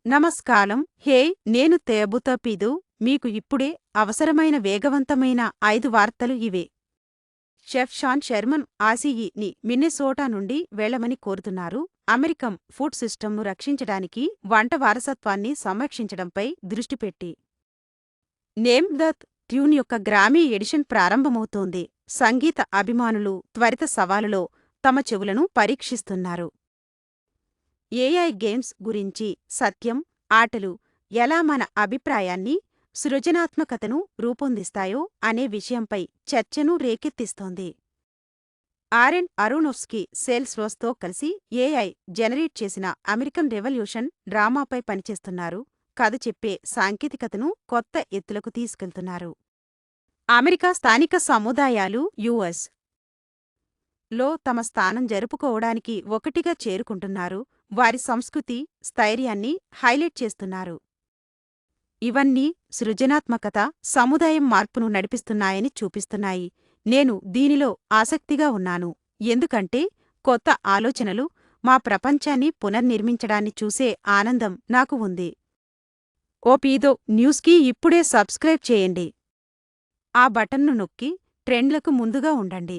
నమస్కారం. హే, నేను తేబుతపిదు. మీకు ఇప్పుడే అవసరమైన వేగవంతమైన 5 వార్తలు ఇవే. షెఫ్ షాన్ షెర్మన్ ఆసియిని మిన్నెసోటా నుండి వెళ్ళమని కోరుతున్నారు. అమెరికన్ ఫుడ్ సిస్టమ్ను రక్షించడానికి వంట వారసత్వాన్ని సంరక్షించడంపై దృష్టిపెట్టి. నేమ్ ద ట్యూన్ యొక్క గ్రామీ ఎడిషన్ ప్రారంభమవుతోంది. సంగీత అభిమానులు త్వరిత సవాలులో తమ చెవులను పరీక్షిస్తున్నారు. ఏఐ గేమ్స్ గురించి సత్యం, ఆటలు ఎలా మన అభిప్రాయాన్ని, సృజనాత్మకతను రూపొందిస్తాయో అనే విషయంపై చర్చను రేకెత్తిస్తోంది. ఆరెన్ అరోనోఫ్స్కీ సేల్స్ రోస్తో కలిసి ఏఐ జనరేట్ చేసిన అమెరికన్ రెవల్యూషన్ డ్రామాపై పనిచేస్తున్నారు. కథ చెప్పే సాంకేతికతను కొత్త ఎత్తులకు తీసుకెళ్తున్నారు. అమెరికా స్థానిక సముదాయాలు యుఎస్ లో తమ స్థానం జరుపుకోవడానికి ఒకటిగా చేరుకుంటున్నారు. వారి సంస్కృతి, స్థైర్యాన్ని హైలైట్ చేస్తున్నారు. ఇవన్నీ సృజనాత్మకత, సముదాయం మార్పును నడిపిస్తున్నాయని చూపిస్తున్నాయి. నేను దీనిలో ఆసక్తిగా ఉన్నాను, ఎందుకంటే కొత్త ఆలోచనలు, మా ప్రపంచాన్ని పునర్నిర్మించడాన్ని చూసే ఆనందం నాకు ఉంది. ఓపీదో న్యూస్కి ఇప్పుడే సబ్స్క్రైబ్ చేయండి. ఆ బటన్ను నొక్కి ట్రెండ్లకు ముందుగా ఉండండి.